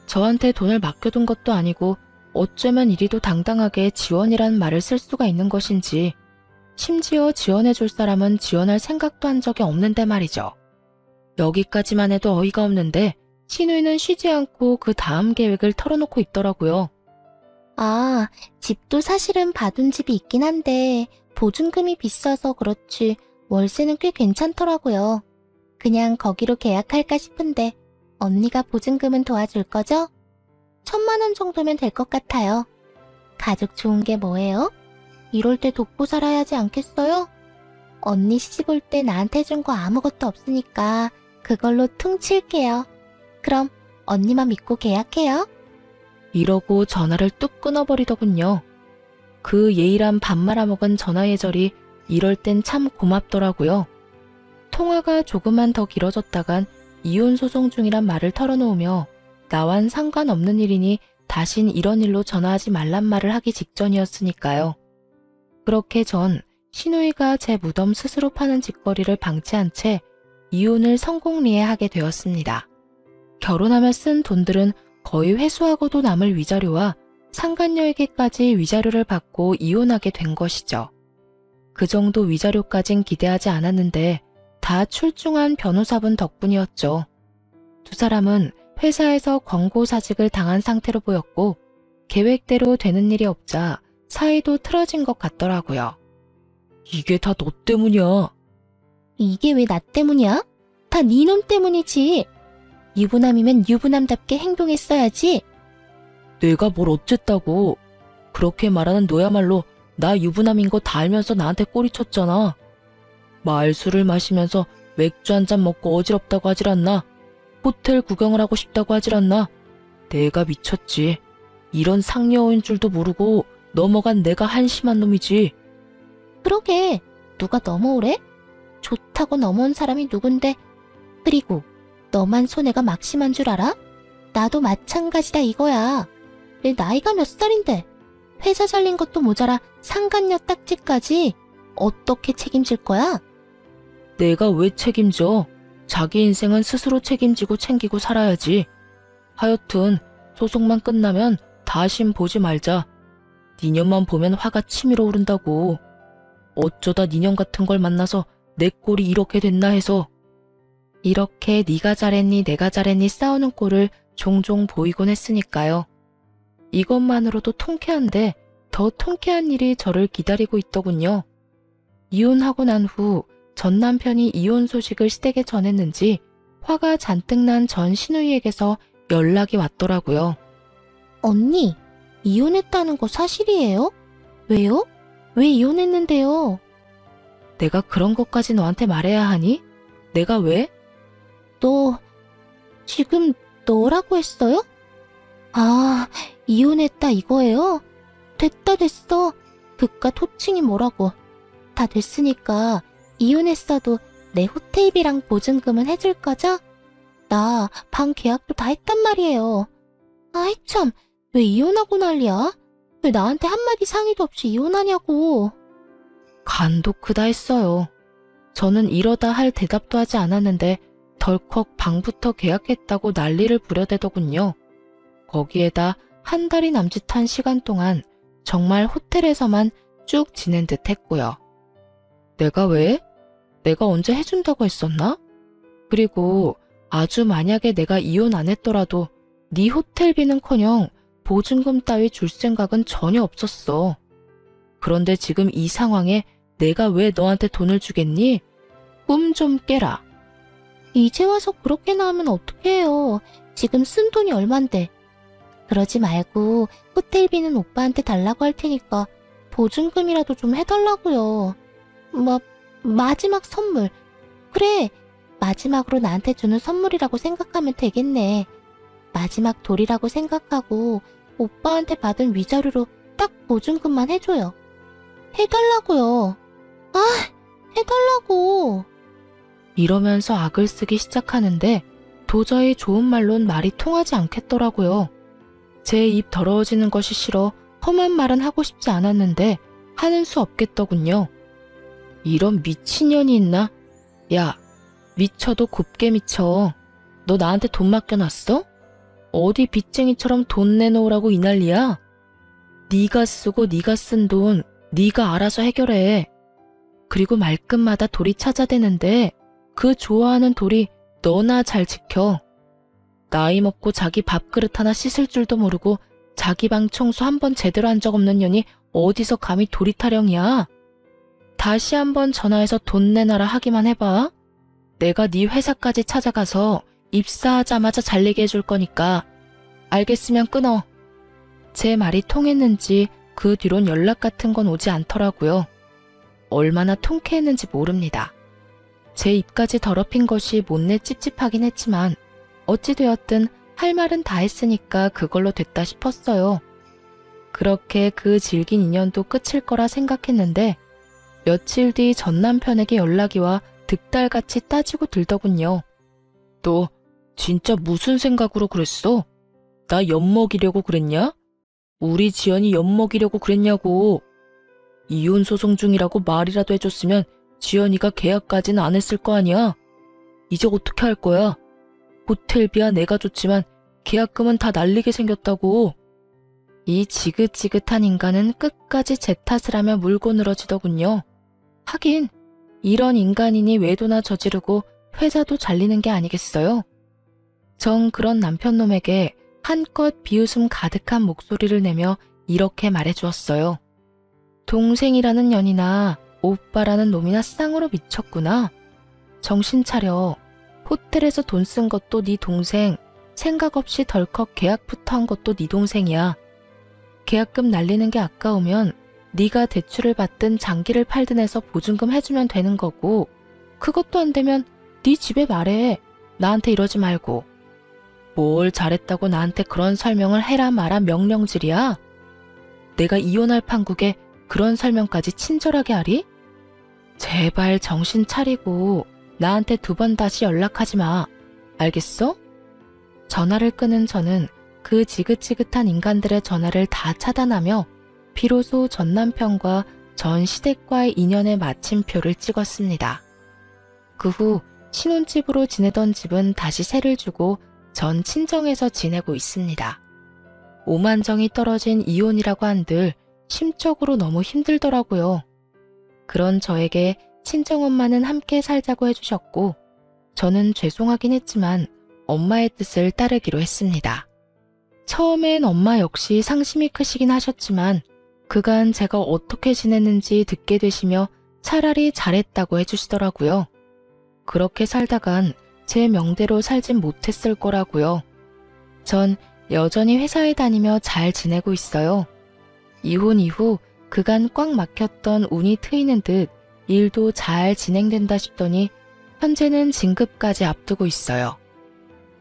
저한테 돈을 맡겨둔 것도 아니고 어쩌면 이리도 당당하게 지원이란 말을 쓸 수가 있는 것인지 심지어 지원해줄 사람은 지원할 생각도 한 적이 없는데 말이죠. 여기까지만 해도 어이가 없는데 신우이는 쉬지 않고 그 다음 계획을 털어놓고 있더라고요. 아, 집도 사실은 봐둔 집이 있긴 한데 보증금이 비싸서 그렇지 월세는 꽤 괜찮더라고요. 그냥 거기로 계약할까 싶은데 언니가 보증금은 도와줄 거죠? 1,000만 원 정도면 될 것 같아요. 가족 좋은 게 뭐예요? 이럴 때 돕고 살아야 하지 않겠어요? 언니 시집 올 때 나한테 준 거 아무것도 없으니까 그걸로 퉁칠게요. 그럼 언니만 믿고 계약해요. 이러고 전화를 뚝 끊어버리더군요. 그 예의란 밥 말아먹은 전화 예절이 이럴 땐 참 고맙더라고요. 통화가 조금만 더 길어졌다간 이혼 소송 중이란 말을 털어놓으며 나와는 상관없는 일이니 다신 이런 일로 전화하지 말란 말을 하기 직전이었으니까요. 그렇게 전 신우이가 제 무덤 스스로 파는 짓거리를 방치한 채 이혼을 성공리에하게 되었습니다. 결혼하며 쓴 돈들은 거의 회수하고도 남을 위자료와 상간녀에게까지 위자료를 받고 이혼하게 된 것이죠. 그 정도 위자료까진 기대하지 않았는데 다 출중한 변호사분 덕분이었죠. 두 사람은 회사에서 권고사직을 당한 상태로 보였고 계획대로 되는 일이 없자 사이도 틀어진 것 같더라고요. 이게 다 너 때문이야. 이게 왜 나 때문이야? 다 네 놈 때문이지. 유부남이면 유부남답게 행동했어야지. 내가 뭘 어쨌다고. 그렇게 말하는 너야말로 나 유부남인 거 다 알면서 나한테 꼬리쳤잖아. 말술을 마시면서 맥주 한 잔 먹고 어지럽다고 하질 않나. 호텔 구경을 하고 싶다고 하질 않나. 내가 미쳤지. 이런 상여인 줄도 모르고 넘어간 내가 한심한 놈이지. 그러게, 누가 넘어오래? 좋다고 넘어온 사람이 누군데. 그리고 너만 손해가 막심한 줄 알아? 나도 마찬가지다 이거야. 내 나이가 몇 살인데 회사 잘린 것도 모자라 상간녀 딱지까지 어떻게 책임질 거야? 내가 왜 책임져? 자기 인생은 스스로 책임지고 챙기고 살아야지. 하여튼 소송만 끝나면 다신 보지 말자. 니년만 보면 화가 치밀어 오른다고. 어쩌다 니년 같은 걸 만나서 내 꼴이 이렇게 됐나 해서. 이렇게 네가 잘했니 내가 잘했니 싸우는 꼴을 종종 보이곤 했으니까요. 이것만으로도 통쾌한데 더 통쾌한 일이 저를 기다리고 있더군요. 이혼하고 난 후 전 남편이 이혼 소식을 시댁에 전했는지 화가 잔뜩 난 전 시누이에게서 연락이 왔더라고요. 언니, 이혼했다는 거 사실이에요? 왜요? 왜 이혼했는데요? 내가 그런 것까지 너한테 말해야 하니? 내가 왜? 너 지금 너라고 했어요? 아, 이혼했다 이거예요? 됐다 됐어. 그깟 호칭이 뭐라고. 다 됐으니까 이혼했어도 내 호텔비랑 보증금은 해줄 거죠? 나 방 계약도 다 했단 말이에요. 아이 참, 왜 이혼하고 난리야? 왜 나한테 한마디 상의도 없이 이혼하냐고. 간도 크다 했어요. 저는 이러다 할 대답도 하지 않았는데 덜컥 방부터 계약했다고 난리를 부려대더군요. 거기에다 한 달이 남짓한 시간 동안 정말 호텔에서만 쭉 지낸 듯 했고요. 내가 왜? 내가 언제 해준다고 했었나? 그리고 아주 만약에 내가 이혼 안 했더라도 네 호텔비는커녕 보증금 따위 줄 생각은 전혀 없었어. 그런데 지금 이 상황에 내가 왜 너한테 돈을 주겠니? 꿈 좀 깨라. 이제 와서 그렇게나 하면 어떡해요. 지금 쓴 돈이 얼만데. 그러지 말고 호텔비는 오빠한테 달라고 할 테니까 보증금이라도 좀 해달라고요. 마지막 선물. 그래, 마지막으로 나한테 주는 선물이라고 생각하면 되겠네. 마지막 돌이라고 생각하고 오빠한테 받은 위자료로 딱 보증금만 해줘요. 해달라고요. 아, 해달라고. 이러면서 악을 쓰기 시작하는데 도저히 좋은 말론 말이 통하지 않겠더라고요. 제 입 더러워지는 것이 싫어 험한 말은 하고 싶지 않았는데 하는 수 없겠더군요. 이런 미친년이 있나? 야, 미쳐도 곱게 미쳐. 너 나한테 돈 맡겨놨어? 어디 빚쟁이처럼 돈 내놓으라고 이 난리야? 네가 쓰고 네가 쓴 돈 네가 알아서 해결해. 그리고 말끝마다 돌이 찾아대는데 그 좋아하는 돌이 너나 잘 지켜. 나이 먹고 자기 밥그릇 하나 씻을 줄도 모르고 자기 방 청소 한 번 제대로 한 적 없는 년이 어디서 감히 돌이 타령이야. 다시 한번 전화해서 돈 내놔라 하기만 해봐. 내가 네 회사까지 찾아가서 입사하자마자 잘리게 해줄 거니까. 알겠으면 끊어. 제 말이 통했는지 그 뒤론 연락 같은 건 오지 않더라고요. 얼마나 통쾌했는지 모릅니다. 제 입까지 더럽힌 것이 못내 찝찝하긴 했지만 어찌되었든 할 말은 다 했으니까 그걸로 됐다 싶었어요. 그렇게 그 질긴 인연도 끝일 거라 생각했는데 며칠 뒤 전 남편에게 연락이 와 득달같이 따지고 들더군요. 너 진짜 무슨 생각으로 그랬어? 나 엿먹이려고 그랬냐? 우리 지연이 엿먹이려고 그랬냐고. 이혼 소송 중이라고 말이라도 해줬으면 지연이가 계약까지는 안 했을 거 아니야. 이제 어떻게 할 거야? 호텔비야 내가 줬지만 계약금은 다 날리게 생겼다고. 이 지긋지긋한 인간은 끝까지 제 탓을 하며 물고 늘어지더군요. 하긴 이런 인간이니 외도나 저지르고 회사도 잘리는 게 아니겠어요? 전 그런 남편놈에게 한껏 비웃음 가득한 목소리를 내며 이렇게 말해주었어요. 동생이라는 년이나 오빠라는 놈이나 쌍으로 미쳤구나. 정신 차려. 호텔에서 돈 쓴 것도 네 동생, 생각 없이 덜컥 계약부터 한 것도 네 동생이야. 계약금 날리는 게 아까우면 네가 대출을 받든 장기를 팔든 해서 보증금 해주면 되는 거고, 그것도 안 되면 네 집에 말해. 나한테 이러지 말고. 뭘 잘했다고 나한테 그런 설명을 해라 마라 명령질이야? 내가 이혼할 판국에 그런 설명까지 친절하게 하리? 제발 정신 차리고 나한테 2번 다시 연락하지 마. 알겠어? 전화를 끄는 저는 그 지긋지긋한 인간들의 전화를 다 차단하며 비로소 전 남편과 전 시댁과의 인연의 마침표를 찍었습니다. 그 후 신혼집으로 지내던 집은 다시 세를 주고 전 친정에서 지내고 있습니다. 오만정이 떨어진 이혼이라고 한들 심적으로 너무 힘들더라고요. 그런 저에게 친정엄마는 함께 살자고 해주셨고, 저는 죄송하긴 했지만 엄마의 뜻을 따르기로 했습니다. 처음엔 엄마 역시 상심이 크시긴 하셨지만 그간 제가 어떻게 지냈는지 듣게 되시며 차라리 잘했다고 해주시더라고요. 그렇게 살다간 제 명대로 살진 못했을 거라고요. 전 여전히 회사에 다니며 잘 지내고 있어요. 이혼 이후 그간 꽉 막혔던 운이 트이는 듯 일도 잘 진행된다 싶더니 현재는 진급까지 앞두고 있어요.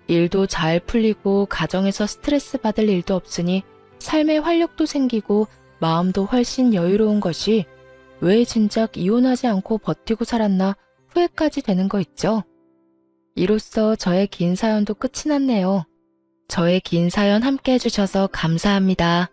일도 잘 풀리고 가정에서 스트레스 받을 일도 없으니 삶의 활력도 생기고 마음도 훨씬 여유로운 것이 왜 진작 이혼하지 않고 버티고 살았나 후회까지 되는 거 있죠. 이로써 저의 긴 사연도 끝이 났네요. 저의 긴 사연 함께 해주셔서 감사합니다.